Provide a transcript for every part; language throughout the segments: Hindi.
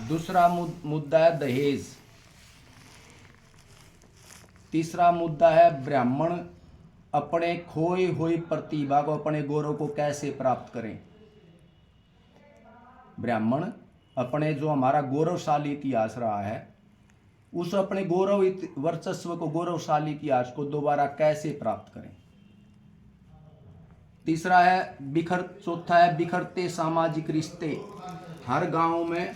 दूसरा मुद्दा है दहेज। तीसरा मुद्दा है ब्राह्मण अपने खोई हुई प्रतिभा को, अपने गौरव को कैसे प्राप्त करें। ब्राह्मण अपने जो हमारा गौरवशाली इतिहास रहा है, उस अपने गौरव वर्चस्व को, गौरवशाली इतिहास को दोबारा कैसे प्राप्त करें। तीसरा है चौथा है बिखरते सामाजिक रिश्ते। हर गांव में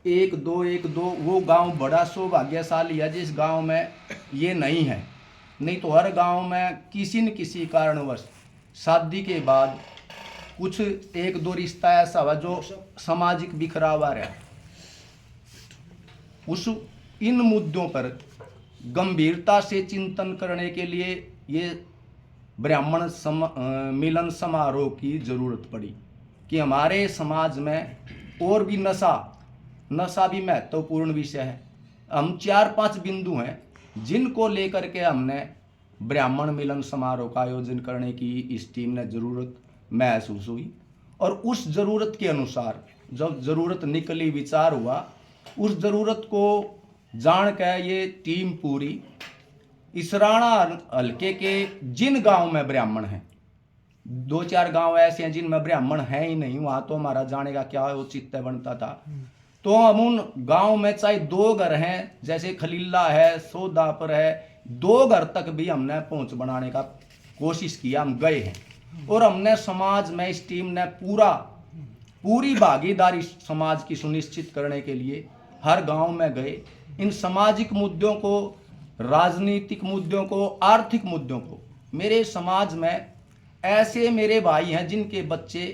एक दो वो गांव बड़ा सौभाग्यशाली है जिस गांव में ये नहीं है। नहीं तो हर गांव में किसी न किसी कारणवश शादी के बाद कुछ एक दो रिश्ता ऐसा हुआ जो सामाजिक बिखराव आ रहा है। इन मुद्दों पर गंभीरता से चिंतन करने के लिए ये ब्राह्मण मिलन समारोह की जरूरत पड़ी कि हमारे समाज में और भी नशा भी महत्वपूर्ण विषय है। हम 4-5 बिंदु हैं जिनको लेकर के हमने ब्राह्मण मिलन समारोह का आयोजन करने की इस टीम ने जरूरत महसूस हुई, और उस जरूरत के अनुसार जब जरूरत निकली, विचार हुआ, उस जरूरत को जान कर ये टीम पूरी इसराना हल्के के जिन गांव में ब्राह्मण हैं, 2-4 गांव ऐसे हैं जिनमें ब्राह्मण है ही नहीं, वहां तो हमारा जाने का क्या औचित्य बनता था। तो हम उन गांव में चाहे 2 घर हैं, जैसे खलीला है, सोदापुर है, 2 घर तक भी हमने पहुंच बनाने का कोशिश किया। हम गए हैं और हमने समाज में इस टीम ने पूरी भागीदारी समाज की सुनिश्चित करने के लिए हर गांव में गए। इन सामाजिक मुद्दों को, राजनीतिक मुद्दों को, आर्थिक मुद्दों को, मेरे समाज में ऐसे मेरे भाई हैं जिनके बच्चे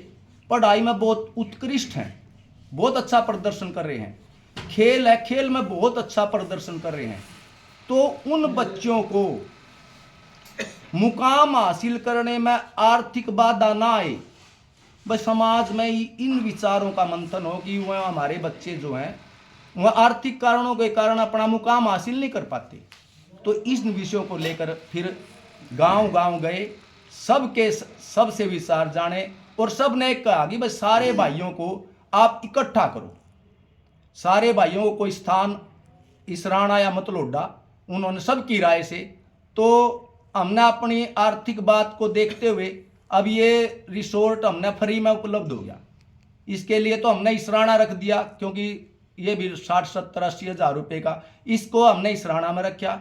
पढ़ाई में बहुत उत्कृष्ट हैं, बहुत अच्छा प्रदर्शन कर रहे हैं, खेल है, खेल में बहुत अच्छा प्रदर्शन कर रहे हैं। तो उन बच्चों को मुकाम हासिल करने में आर्थिक बाधा ना आए, बस समाज में इन विचारों का मंथन हो कि वह हमारे बच्चे जो हैं वह आर्थिक कारणों के कारण अपना मुकाम हासिल नहीं कर पाते। तो इस विषयों को लेकर फिर गांव गांव गए, सबसे विचार जाने, और सब ने कहा कि बस सारे भाइयों को आप इकट्ठा करो, सारे भाइयों को कोई स्थान इसराना या मतलोडा, उन्होंने सबकी राय से। तो हमने अपनी आर्थिक बात को देखते हुए अब ये रिसोर्ट हमने फ्री में उपलब्ध हो गया। इसके लिए तो हमने इसराना रख दिया, क्योंकि ये भी 60-70-80 हज़ार रुपये का, इसको हमने इसराना में रखा।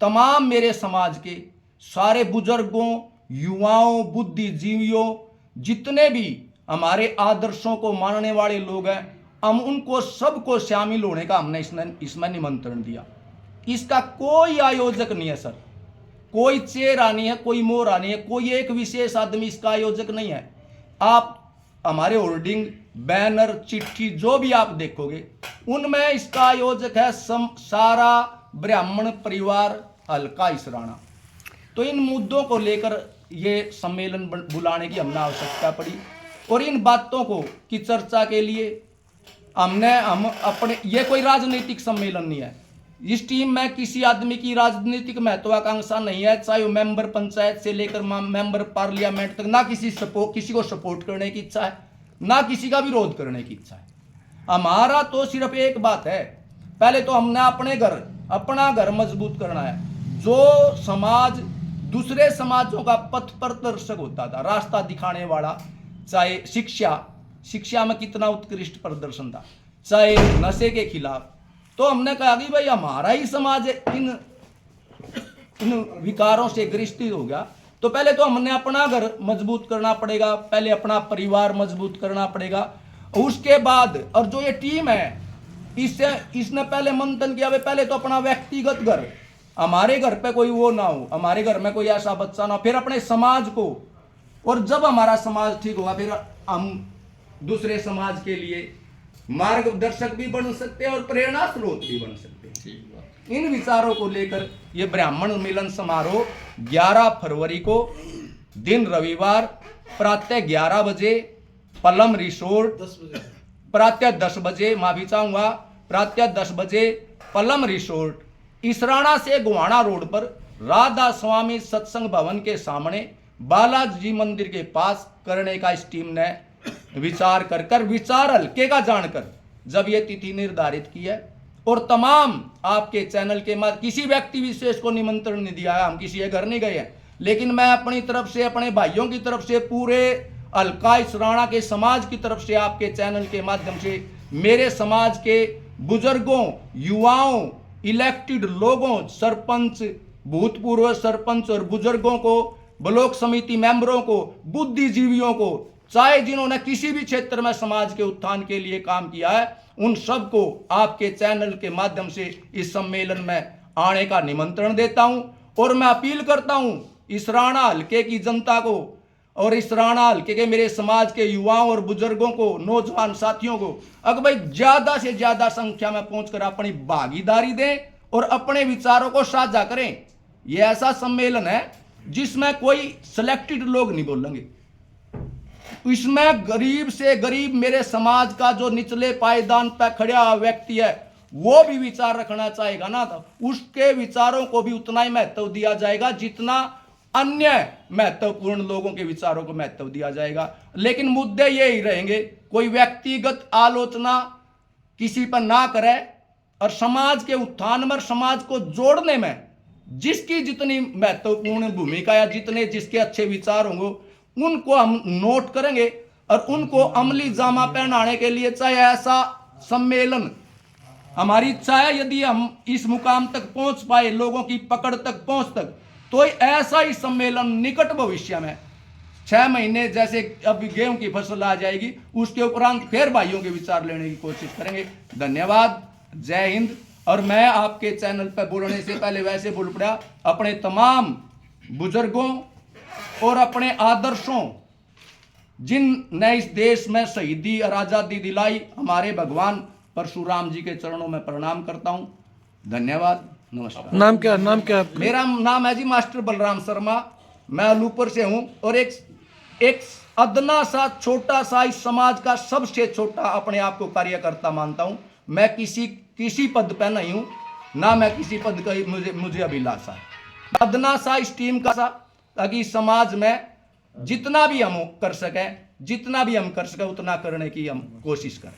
तमाम मेरे समाज के सारे बुजुर्गों, युवाओं, बुद्धिजीवियों, जितने भी हमारे आदर्शों को मानने वाले लोग हैं, हम उनको सबको शामिल होने का हमने इसमें निमंत्रण दिया। इसका कोई आयोजक नहीं है सर, कोई चेहरा नहीं है, कोई मोहरा नहीं है, कोई एक विशेष आदमी इसका आयोजक नहीं है। आप हमारे होर्डिंग, बैनर, चिट्ठी जो भी आप देखोगे उनमें इसका आयोजक है सारा ब्राह्मण परिवार हल्का इसराना। तो इन मुद्दों को लेकर ये सम्मेलन बुलाने की हमने आवश्यकता पड़ी, और इन बातों को की चर्चा के लिए हम अपने, ये कोई राजनीतिक सम्मेलन नहीं है। इस टीम में किसी आदमी की राजनीतिक महत्वाकांक्षा नहीं है, चाहे वो मेंबर पंचायत से लेकर मेंबर पार्लियामेंट तक। ना किसी को सपोर्ट करने की इच्छा है, ना किसी का विरोध करने की इच्छा है। हमारा तो सिर्फ एक बात है, पहले तो हमने अपना घर मजबूत करना है। जो समाज दूसरे समाजों का पथ प्रदर्शक होता था, रास्ता दिखाने वाला, चाहे शिक्षा में कितना उत्कृष्ट प्रदर्शन था, चाहे नशे के खिलाफ, तो हमने कहा कि भाई हमारा ही समाज इन विकारों से ग्रसित हो गया, तो पहले तो हमने अपना घर मजबूत करना पड़ेगा, पहले अपना परिवार मजबूत करना पड़ेगा। उसके बाद, और जो ये टीम है इसने पहले मंथन किया, पहले तो अपना व्यक्तिगत घर, हमारे घर पे कोई वो ना हो, हमारे घर में कोई ऐसा बच्चा ना हो, फिर अपने समाज को, और जब हमारा समाज ठीक होगा फिर हम दूसरे समाज के लिए मार्गदर्शक भी बन सकते हैं और प्रेरणा स्रोत भी बन सकते हैं। इन विचारों को लेकर ये ब्राह्मण मिलन समारोह 11 फरवरी को दिन रविवार प्रातः 11 बजे पलम रिसोर्ट, प्रातः 10 बजे, माफी चाहूंगा, प्रातः 10 बजे पलम रिसोर्ट, इसराना से गोहाना रोड पर राधा स्वामी सत्संग भवन के सामने बालाजी मंदिर के पास करने का इस टीम ने विचार कर कर विचार हल्के का जानकर जब ये तिथि निर्धारित की है, और तमाम आपके चैनल के माध्यम किसी व्यक्ति विशेष को निमंत्रण नहीं दिया है, हम किसी के घर नहीं गए हैं, लेकिन मैं अपनी तरफ से, अपने भाइयों की तरफ से, पूरे हल्का इसराना के समाज की तरफ से आपके चैनल के माध्यम से मेरे समाज के बुजुर्गों, युवाओं, इलेक्टेड लोगों, सरपंच, भूतपूर्व सरपंच और बुजुर्गों को, ब्लॉक समिति मेंबरों को, बुद्धिजीवियों को, चाहे जिन्होंने किसी भी क्षेत्र में समाज के उत्थान के लिए काम किया है, उन सबको आपके चैनल के माध्यम से इस सम्मेलन में आने का निमंत्रण देता हूं। और मैं अपील करता हूं इसराना हल्के की जनता को और इसराना हल्के के मेरे समाज के युवाओं और बुजुर्गों को, नौजवान साथियों को, अगर भाई ज्यादा से ज्यादा संख्या में पहुंचकर अपनी भागीदारी दें और अपने विचारों को साझा करें। यह ऐसा सम्मेलन है जिसमें कोई सिलेक्टेड लोग नहीं बोलेंगे, इसमें गरीब से गरीब मेरे समाज का जो निचले पायदान पर खड़ा व्यक्ति है वो भी विचार रखना चाहेगा ना, तो उसके विचारों को भी उतना ही महत्व दिया जाएगा जितना अन्य महत्वपूर्ण लोगों के विचारों को महत्व दिया जाएगा। लेकिन मुद्दे यही रहेंगे, कोई व्यक्तिगत आलोचना किसी पर ना करे और समाज के उत्थान में, समाज को जोड़ने में जिसकी जितनी महत्वपूर्ण भूमिका या जितने जिसके अच्छे विचार होंगे उनको हम नोट करेंगे और उनको अमली जामा पहनाने के लिए, चाहे ऐसा सम्मेलन, हमारी इच्छा है यदि हम इस मुकाम तक पहुंच पाए, लोगों की पकड़ तक पहुंच तक, तो ऐसा ही सम्मेलन निकट भविष्य में 6 महीने जैसे अभी गेहूं की फसल आ जाएगी उसके उपरांत फिर भाइयों के विचार लेने की कोशिश करेंगे। धन्यवाद, जय हिंद। और मैं आपके चैनल पर बोलने से पहले वैसे बोल पड़ा, अपने तमाम बुजुर्गों और अपने आदर्शों, जिनने इस देश में शहीदी और आजादी दिलाई, हमारे भगवान परशुराम जी के चरणों में प्रणाम करता हूं। धन्यवाद, नमस्कार। नाम क्या मेरा नाम है जी मास्टर बलराम शर्मा, मैं अलीपुर से हूं और एक अदना सा छोटा सा इस समाज का सबसे छोटा अपने आप को कार्यकर्ता मानता हूं। मैं किसी पद पे नहीं हूं, ना मैं किसी पद का मुझे अभिलाषा है। अदना सा इस टीम का सा, ताकि समाज में जितना भी हम कर सकें उतना करने की हम कोशिश करें।